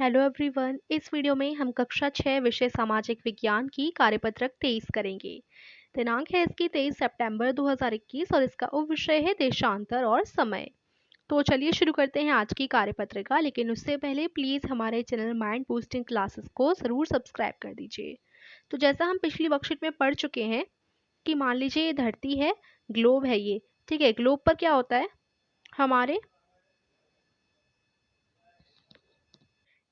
Hello everyone. इस video में हम कक्षा 6 विषय सामाजिक विज्ञान की कार्यपत्रक 23 करेंगे। दिनांक है इसकी 23 सितंबर 2021 और इसका उपविषय है देशांतर और समय। तो चलिए शुरू करते हैं आज की कार्यपत्रिका, लेकिन उससे पहले प्लीज़ हमारे चैनल माइंड बूस्टिंग क्लासेस को ज़रूर सब्सक्राइब कर दीजिए। तो जैसा हम पिछली वर्कशीट में पढ़ चुके हैं कि मान लीजिए ये धरती है, ग्लोब है ये, ठीक है। ग्लोब पर क्या होता है, हमारे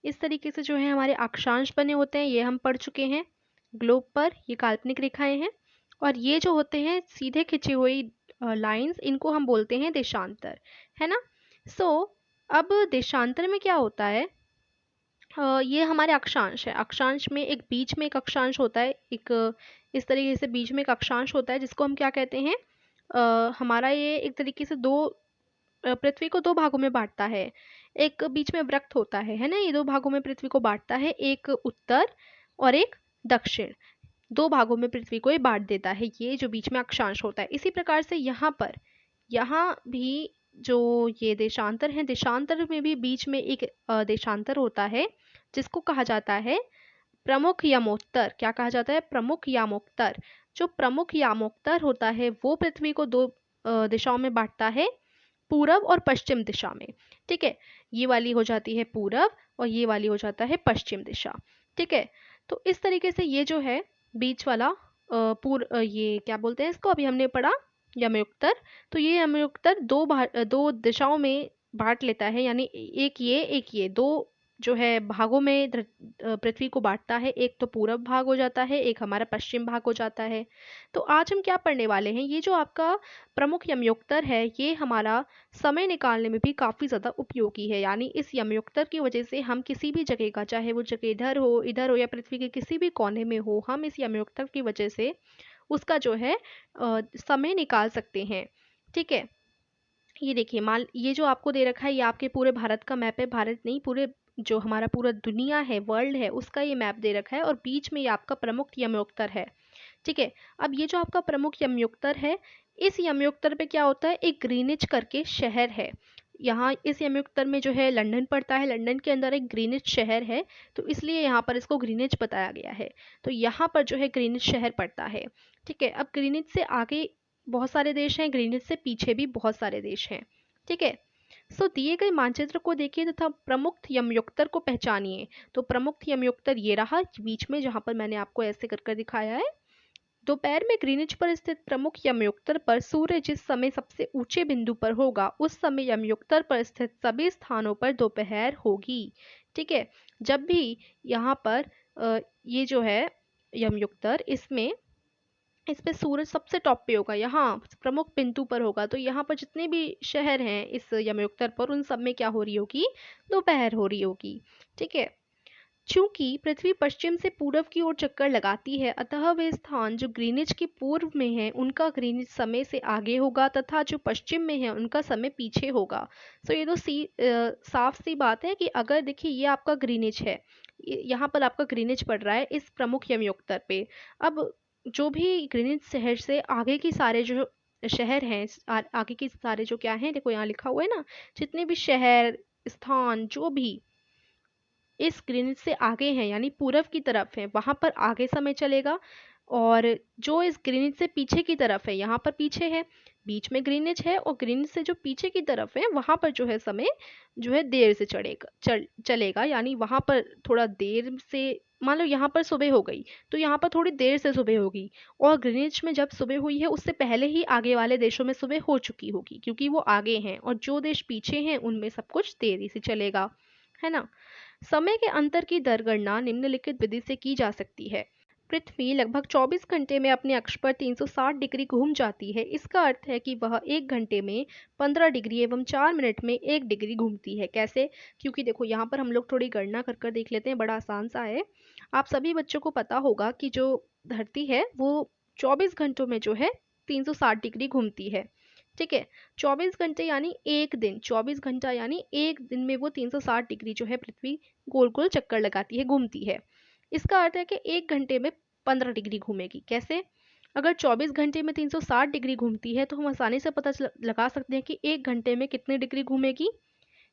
इस तरीके से जो है हमारे अक्षांश बने होते हैं, ये हम पढ़ चुके हैं। ग्लोब पर ये काल्पनिक रेखाएं हैं और ये जो होते हैं सीधे खिंची हुई लाइंस, इनको हम बोलते हैं देशांतर, है ना। अब देशांतर में क्या होता है, ये हमारे अक्षांश है। अक्षांश में एक बीच में एक अक्षांश होता है, एक इस तरीके से बीच में एक अक्षांश होता है जिसको हम क्या कहते हैं, हमारा ये एक तरीके से पृथ्वी को दो भागों में बांटता है। एक बीच में वृत्त होता है ना, ये दो भागों में पृथ्वी को बांटता है, एक उत्तर और एक दक्षिण। दो भागों में पृथ्वी को ये बांट देता है, ये जो बीच में अक्षांश होता है। इसी प्रकार से यहाँ भी जो ये देशांतर है, देशांतर में भी बीच में एक देशांतर होता है जिसको कहा जाता है प्रमुख यमोत्तर। क्या कहा जाता है, प्रमुख यामोत्तर। जो प्रमुख यामोत्तर होता है वो पृथ्वी को दो दिशाओं में बांटता है, पूरब और पश्चिम दिशा में, ठीक है। ये वाली हो जाती है पूरब और ये वाली हो जाता है पश्चिम दिशा, ठीक है। तो इस तरीके से ये जो है बीच वाला ये क्या बोलते हैं इसको, अभी हमने पढ़ा यमयुक्तर। तो ये यमयुक्तर दो दिशाओं में बांट लेता है, यानी एक ये दो जो है भागों में पृथ्वी को बांटता है। एक तो पूरब भाग हो जाता है, एक हमारा पश्चिम भाग हो जाता है। तो आज हम क्या पढ़ने वाले हैं, ये जो आपका प्रमुख यमयुक्तर है ये हमारा समय निकालने में भी काफ़ी ज़्यादा उपयोगी है। यानी इस यमयुक्तर की वजह से हम किसी भी जगह का, चाहे वो जगह इधर हो या पृथ्वी के किसी भी कोने में हो, हम इस यमयुक्तर की वजह से उसका जो है समय निकाल सकते हैं, ठीक है। ये देखिए, मान ये जो आपको दे रखा है ये आपके पूरे भारत का मैप है। भारत नहीं, पूरे जो हमारा पूरा दुनिया है, वर्ल्ड है, उसका ये मैप दे रखा है और बीच में ये आपका प्रमुख यमयुक्तर है, ठीक है। अब ये जो आपका प्रमुख यमयुक्तर है, इस यमयुक्तर पे क्या होता है, एक ग्रीनिच करके शहर है। यहाँ इस यमयुक्तर में जो है लंदन पड़ता है, लंदन के अंदर एक ग्रीनिच शहर है, तो इसलिए यहाँ पर इसको ग्रीनिच बताया गया है। तो यहाँ पर जो है ग्रीनिच शहर पड़ता है, ठीक है। अब ग्रीनिच से आगे बहुत सारे देश हैं, ग्रीनिच से पीछे भी बहुत सारे देश हैं, ठीक है। दिए गए मानचित्र को देखिए तथा प्रमुख यमयुक्तर को पहचानिए। तो प्रमुख यमयुक्तर ये रहा बीच में, जहां पर मैंने आपको ऐसे कर कर दिखाया है। दोपहर में ग्रीनिच पर स्थित प्रमुख यमयुक्तर पर सूर्य जिस समय सबसे ऊंचे बिंदु पर होगा उस समय यमयुक्तर पर स्थित सभी स्थानों पर दोपहर होगी, ठीक है। जब भी यहाँ पर ये जो है यमयुक्तर, इसमें इस पे सूरज सबसे टॉप पे होगा, यहाँ प्रमुख बिंदु पर होगा, तो यहाँ पर जितने भी शहर हैं इस यमयुक्तर पर, उन सब में क्या हो रही होगी, दोपहर हो रही होगी, ठीक है। चूंकि पृथ्वी पश्चिम से पूर्व की ओर चक्कर लगाती है, अतः वे स्थान जो ग्रीनिच के पूर्व में हैं उनका ग्रीनिच समय से आगे होगा तथा जो पश्चिम में है उनका समय पीछे होगा। ये तो साफ सी बात है कि अगर देखिए ये आपका ग्रीनिच है, यहाँ पर आपका ग्रीनिच पड़ रहा है इस प्रमुख यमयुक्तर पे। अब जो भी ग्रीनिच शहर से आगे की सारे जो शहर हैं, आगे की सारे जो क्या हैं, देखो यहाँ लिखा हुआ है ना, जितने भी शहर स्थान जो भी इस ग्रीनिच से आगे हैं यानी पूरब की तरफ है, वहां पर आगे समय चलेगा। और जो इस ग्रीनिच से पीछे की तरफ है, यहाँ पर पीछे है, बीच में ग्रीनिच है और ग्रीनिच से जो पीछे की तरफ है वहां पर जो है समय जो है देर से चलेगा। यानी वहां पर थोड़ा देर से, मान लो यहाँ पर सुबह हो गई तो यहाँ पर थोड़ी देर से सुबह होगी, और ग्रीनिच में जब सुबह हुई है उससे पहले ही आगे वाले देशों में सुबह हो चुकी होगी, क्योंकि वो आगे हैं, और जो देश पीछे हैं उनमें सब कुछ देरी से चलेगा, है ना। समय के अंतर की दर गणना निम्नलिखित विधि से की जा सकती है। पृथ्वी लगभग 24 घंटे में अपने अक्ष पर 360 डिग्री घूम जाती है। इसका अर्थ है कि वह 1 घंटे में 15 डिग्री एवं 4 मिनट में 1 डिग्री घूमती है। कैसे? क्योंकि देखो यहाँ पर हम लोग थोड़ी गणना कर कर देख लेते हैं, बड़ा आसान सा है। आप सभी बच्चों को पता होगा कि जो धरती है वो 24 घंटों में जो है 360 डिग्री घूमती है, ठीक है। 24 घंटे यानी एक दिन, 24 घंटा यानी एक दिन में वो 360 डिग्री जो है पृथ्वी गोल गोल चक्कर लगाती है, घूमती है। इसका अर्थ है कि 1 घंटे में 15 डिग्री घूमेगी। कैसे? अगर 24 घंटे में 360 डिग्री घूमती है तो हम आसानी से पता लगा सकते हैं कि 1 घंटे में कितनी डिग्री घूमेगी,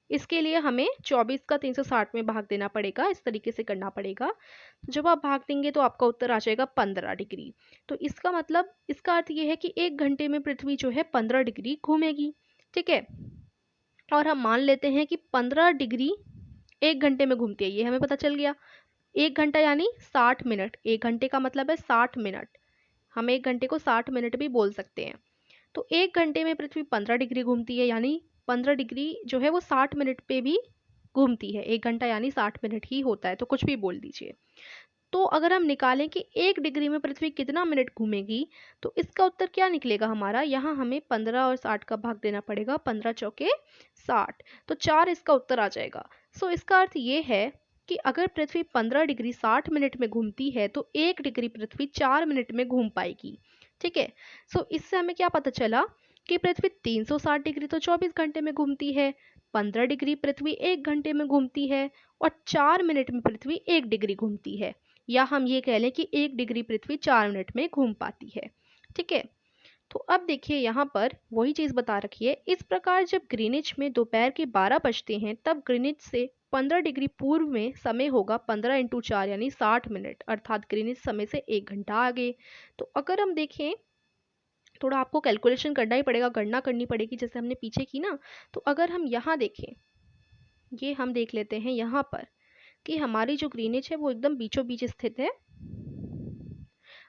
इसके लिए हमें 24 का 360 में भाग देना पड़ेगा, इस तरीके से करना पड़ेगा। तो जब आप भाग देंगे तो आपका उत्तर आ जाएगा 15 डिग्री। तो इसका मतलब, इसका अर्थ ये है कि 1 घंटे में पृथ्वी जो है 15 डिग्री घूमेगी। ठीक है, और हम मान लेते हैं कि 15 डिग्री 1 घंटे में घूमती है, ये हमें पता चल गया। 1 घंटा यानी 60 मिनट, 1 घंटे का मतलब है 60 मिनट, हम 1 घंटे को 60 मिनट भी बोल सकते हैं। तो 1 घंटे में पृथ्वी 15 डिग्री घूमती है, यानी 15 डिग्री जो है वो 60 मिनट पे भी घूमती है। 1 घंटा यानी 60 मिनट ही होता है, तो कुछ भी बोल दीजिए। तो अगर हम निकालें कि 1 डिग्री में पृथ्वी कितना मिनट घूमेगी, तो इसका उत्तर क्या निकलेगा हमारा, यहाँ हमें 15 और 60 का भाग देना पड़ेगा, 15 चौके 60, तो 4 इसका उत्तर आ जाएगा। सो इसका अर्थ ये है कि अगर पृथ्वी 15 डिग्री 60 मिनट में घूमती है तो 1 डिग्री पृथ्वी 4 मिनट में घूम पाएगी। ठीक है, सो इससे हमें क्या पता चला कि पृथ्वी 360 डिग्री तो 24 घंटे में घूमती है, 15 डिग्री पृथ्वी 1 घंटे में घूमती है, और 4 मिनट में पृथ्वी 1 डिग्री घूमती है। या हम ये कह लें कि 1 डिग्री पृथ्वी 4 मिनट में घूम पाती है। ठीक है, तो अब देखिए यहाँ पर वही चीज बता रखी है। इस प्रकार जब ग्रीनिच में दोपहर के 12 बजते हैं तब ग्रीनिच से 15 डिग्री पूर्व में समय होगा 15 इंटू 4 यानी 60 मिनट, अर्थात ग्रीनिच समय से 1 घंटा आगे। तो अगर हम देखें, थोड़ा आपको कैलकुलेशन करना ही पड़ेगा, गणना करनी पड़ेगी जैसे हमने पीछे की ना। तो अगर हम यहाँ देखें, ये हम देख लेते हैं यहाँ पर कि हमारी जो ग्रीनिच है वो एकदम बीचों बीच स्थित है।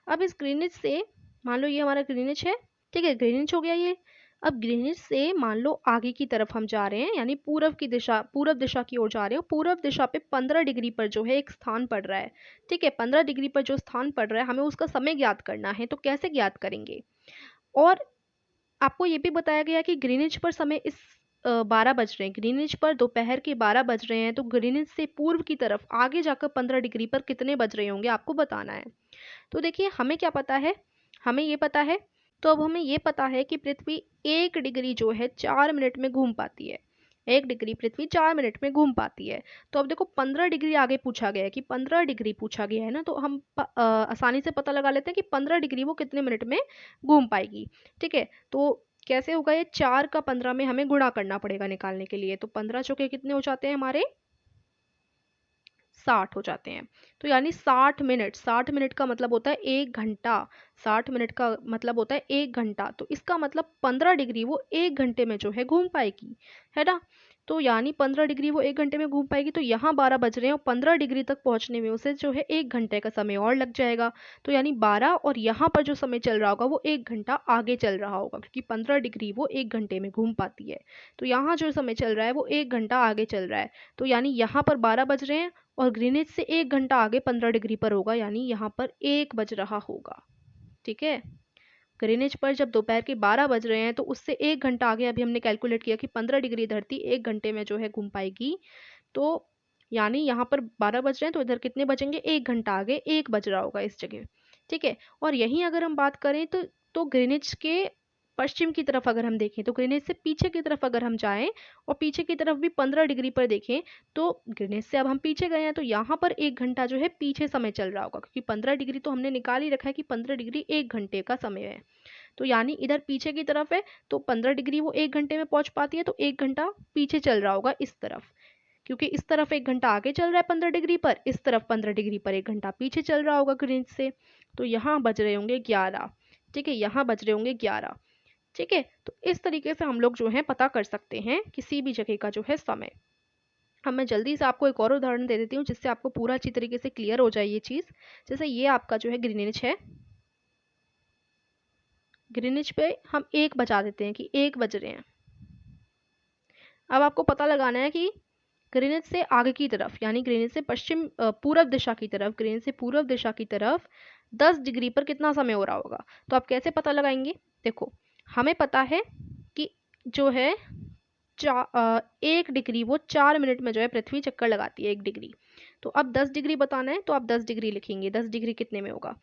अब इस ग्रीनिच से, मान लो ये हमारा ग्रीनिच है, ठीक है, ग्रीनिच हो गया ये। अब ग्रीनिच से मान लो आगे की तरफ हम जा रहे हैं, यानी पूर्व की दिशा, पूर्व दिशा की ओर जा रहे हो। पूर्व दिशा पे 15 डिग्री पर जो है एक स्थान पड़ रहा है। ठीक है, 15 डिग्री पर जो स्थान पड़ रहा है हमें उसका समय ज्ञात करना है, तो कैसे ज्ञात करेंगे। और आपको ये भी बताया गया कि ग्रीनिच पर समय इस 12 बज रहे हैं, ग्रीनिच पर दोपहर के 12 बज रहे हैं, तो ग्रीनिच से पूर्व की तरफ आगे जाकर 15 डिग्री पर कितने बज रहे होंगे आपको बताना है। तो देखिए हमें क्या पता है, हमें ये पता है। तो अब हमें ये पता है कि पृथ्वी 1 डिग्री जो है 4 मिनट में घूम पाती है। 1 डिग्री पृथ्वी 4 मिनट में घूम पाती है। तो अब देखो 15 डिग्री आगे पूछा गया है, कि 15 डिग्री पूछा गया है ना, तो हम आसानी से पता लगा लेते हैं कि 15 डिग्री वो कितने मिनट में घूम पाएगी। ठीक है, तो कैसे होगा ये, 4 का 15 में हमें गुणा करना पड़ेगा निकालने के लिए। तो 15 चौके कितने हो जाते हैं हमारे, 60 हो जाते हैं। तो यानी 60 मिनट, 60 मिनट का मतलब होता है 1 घंटा, 60 मिनट का मतलब होता है 1 घंटा। तो इसका मतलब 15 डिग्री वो 1 घंटे में जो है घूम पाएगी, है ना। तो यानी 15 डिग्री वो 1 घंटे में घूम पाएगी। तो यहाँ 12 बज रहे हैं और 15 डिग्री तक पहुंचने में उसे जो है 1 घंटे का समय और लग जाएगा। तो यानी 12, और यहाँ पर जो समय चल रहा होगा वो 1 घंटा आगे चल रहा होगा, क्योंकि 15 डिग्री वो 1 घंटे में घूम पाती है। तो यहाँ जो समय चल रहा है वो 1 घंटा आगे चल रहा है। तो यानी यहाँ पर 12 बज रहे हैं और ग्रीनिच से 1 घंटा आगे 15 डिग्री पर होगा, यानी यहाँ पर 1 बज रहा होगा। ठीक है, ग्रीनिच पर जब दोपहर के 12 बज रहे हैं तो उससे 1 घंटा आगे अभी हमने कैलकुलेट किया कि 15 डिग्री धरती 1 घंटे में जो है घूम पाएगी। तो यानी यहाँ पर 12 बज रहे हैं तो इधर कितने बजेंगे, 1 घंटा आगे 1 बज रहा होगा इस जगह। ठीक है, और यहीं अगर हम बात करें तो ग्रीनिच के पश्चिम की तरफ अगर हम देखें, तो ग्रीनिच से पीछे की तरफ अगर हम जाएं और पीछे की तरफ भी 15 डिग्री पर देखें, तो ग्रीनिच से अब हम पीछे गए हैं तो यहाँ पर 1 घंटा जो है पीछे समय चल रहा होगा, क्योंकि 15 डिग्री तो हमने निकाल ही रखा है कि 15 डिग्री 1 घंटे का समय है। तो यानी इधर पीछे की तरफ है तो 15 डिग्री वो 1 घंटे में पहुंच पाती है, तो 1 घंटा पीछे चल रहा होगा इस तरफ, क्योंकि इस तरफ 1 घंटा आगे चल रहा है 15 डिग्री पर, इस तरफ 15 डिग्री पर 1 घंटा पीछे चल रहा होगा ग्रीनिच से। तो यहाँ बज रहे होंगे 11। ठीक है, यहाँ बज रहे होंगे 11। ठीक है, तो इस तरीके से हम लोग जो है पता कर सकते हैं किसी भी जगह का जो है समय। अब मैं जल्दी से आपको एक और उदाहरण दे देती हूँ जिससे आपको पूरा अच्छी तरीके से क्लियर हो जाए ये चीज। जैसे ये आपका जो है ग्रीनिच है, ग्रीनिच पे हम 1 बजा देते हैं कि 1 बज रहे हैं। अब आपको पता लगाना है कि ग्रीनिच से आगे की तरफ, यानी ग्रीनिच से पश्चिम पूर्व दिशा की तरफ, ग्रीनिच से पूर्व दिशा की तरफ 10 डिग्री पर कितना समय हो रहा होगा। तो आप कैसे पता लगाएंगे, देखो हमें पता है कि जो है 1 डिग्री वो 4 मिनट में जो है पृथ्वी चक्कर लगाती है 1 डिग्री। तो अब 10 डिग्री बताना है तो आप 10 डिग्री लिखेंगे, 10 डिग्री कितने में होगा।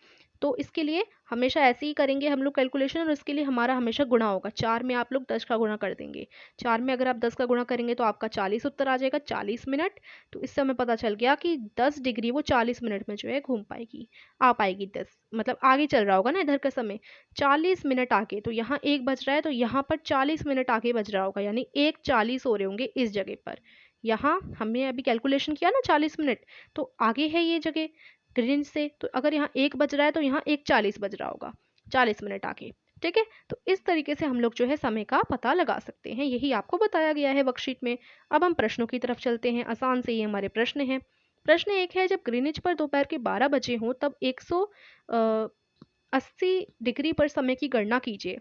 तो इसके लिए हमेशा ऐसे ही करेंगे हम लोग कैलकुलेशन, और इसके लिए हमारा हमेशा गुणा होगा। 4 में आप लोग 10 का गुणा कर देंगे। 4 में अगर आप 10 का गुणा करेंगे तो आपका 40 उत्तर आ जाएगा, 40 मिनट। तो इससे हमें पता चल गया कि 10 डिग्री वो 40 मिनट में जो है घूम पाएगी, आ पाएगी। 10 मतलब आगे चल रहा होगा ना इधर का समय, 40 मिनट आगे। तो यहाँ 1 बज रहा है, तो यहाँ पर 40 मिनट आगे बज रहा होगा, यानी 1:40 हो रहे होंगे इस जगह पर। यहाँ हमने अभी कैलकुलेशन किया ना 40 मिनट, तो आगे है ये जगह ग्रीनिच से। तो अगर यहाँ 1 बज रहा है तो यहाँ 1:40 बज रहा होगा, 40 मिनट आगे। ठीक है, तो इस तरीके से हम लोग जो है समय का पता लगा सकते हैं, यही आपको बताया गया है वर्कशीट में। अब हम प्रश्नों की तरफ चलते हैं। आसान से ये हमारे प्रश्न हैं। प्रश्न 1 है, जब ग्रीनिच पर दोपहर के 12 बजे हों तब 180 डिग्री पर समय की गणना कीजिए।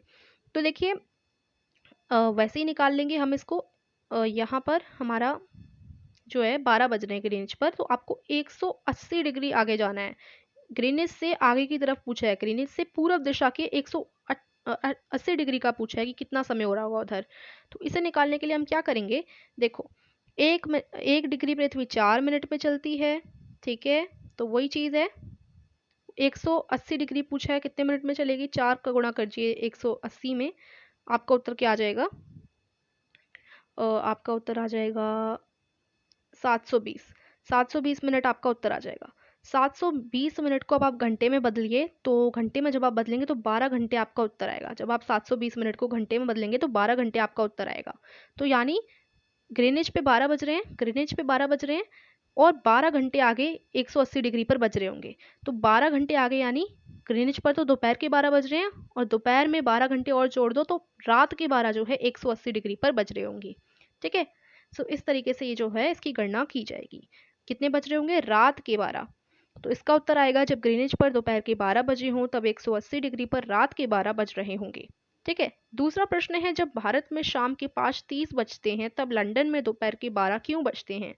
तो देखिए वैसे ही निकाल लेंगे हम इसको। यहाँ पर हमारा जो है 12 बज रहे हैं ग्रीनिच पर, तो आपको 180 डिग्री आगे जाना है। ग्रीनिच से आगे की तरफ पूछा है, ग्रीनिच से पूर्व दिशा के 180 डिग्री का पूछा है कि कितना समय हो रहा होगा उधर। तो इसे निकालने के लिए हम क्या करेंगे, देखो 1 डिग्री पृथ्वी 4 मिनट में चलती है। ठीक है, तो वही चीज़ है, 180 डिग्री पूछा है, कितने मिनट में चलेगी, 4 का गुणा करिए 180 में, आपका उत्तर क्या आ जाएगा, आपका उत्तर आ जाएगा 720। 720 मिनट आपका उत्तर आ जाएगा। 720 मिनट को अब आप घंटे में बदलिए, तो घंटे में जब आप बदलेंगे तो 12 घंटे आपका उत्तर आएगा। जब आप 720 मिनट को घंटे में बदलेंगे तो 12 घंटे आपका उत्तर आएगा। तो यानी ग्रीनिच पे 12 बज रहे हैं, ग्रीनिच पे 12 बज रहे हैं, और 12 घंटे आगे 180 डिग्री पर बज रहे होंगे। तो 12 घंटे आगे यानी ग्रीनिच पर तो दोपहर के 12 बज रहे हैं, और दोपहर में 12 घंटे और जोड़ दो तो रात के 12 जो है 180 डिग्री पर बज रहे होंगे। ठीक है, सो इस तरीके से ये जो है इसकी गणना की जाएगी। कितने बज रहे होंगे, रात के 12। तो इसका उत्तर आएगा, जब ग्रीनिच पर दोपहर के 12 बजे हों तब 180 डिग्री पर रात के 12 बज रहे होंगे। ठीक है, दूसरा प्रश्न है, जब भारत में शाम के 5:30 बजते हैं तब लंदन में दोपहर के 12 क्यों बजते हैं।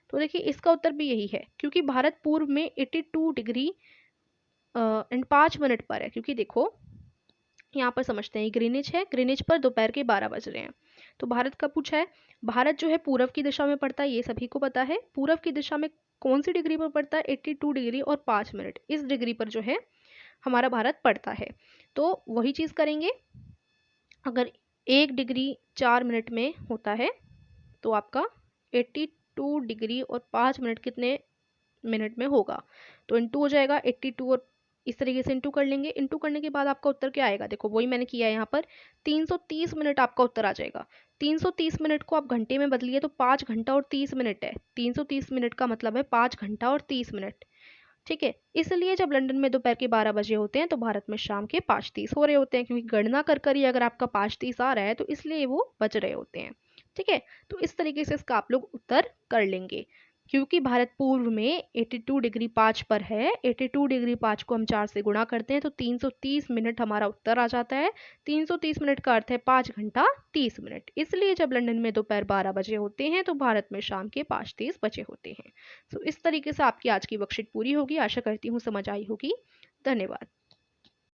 तो देखिए इसका उत्तर भी यही है, क्योंकि भारत पूर्व में 82 डिग्री एंड 5 मिनट पर है। क्योंकि देखो यहाँ पर समझते हैं, ग्रीनिच है, ग्रीनिच पर दोपहर के 12 बज रहे हैं, तो भारत का पूछा है। भारत जो है पूरब की दिशा में पड़ता है, ये सभी को पता है। पूरब की दिशा में कौन सी डिग्री पर पड़ता है, 82 डिग्री और 5 मिनट, इस डिग्री पर जो है हमारा भारत पड़ता है। तो वही चीज़ करेंगे, अगर 1 डिग्री 4 मिनट में होता है तो आपका 82 डिग्री और 5 मिनट कितने मिनट में होगा, तो इंटू हो जाएगा 82, और इस तरीके से इंटू कर लेंगे। इंटू करने के बाद आपका उत्तर क्या आएगा, देखो वही मैंने किया है यहाँ पर, 330 मिनट आपका उत्तर आ जाएगा। 330 मिनट को आप घंटे में बदलिए तो 5 घंटा और 30 मिनट है। 330 मिनट का मतलब है 5 घंटा और 30 मिनट। ठीक है, इसलिए जब लंदन में दोपहर के 12 बजे होते हैं तो भारत में शाम के 5:30 हो रहे होते हैं, क्योंकि गणना कर ही अगर आपका 5:30 आ रहा है तो इसलिए वो बज रहे होते हैं। ठीक है, तो इस तरीके से इसका आप लोग उत्तर कर लेंगे। क्योंकि भारत पूर्व में 82 डिग्री 5 पर है, 82 डिग्री 5 को हम 4 से गुणा करते हैं तो 330 मिनट हमारा उत्तर आ जाता है। 330 मिनट का अर्थ है 5 घंटा 30 मिनट, इसलिए जब लंदन में दोपहर 12 बजे होते हैं तो भारत में शाम के 5:30 बजे होते हैं। तो इस तरीके से आपकी आज की वर्कशीट पूरी होगी। आशा करती हूँ समझ आई होगी। धन्यवाद।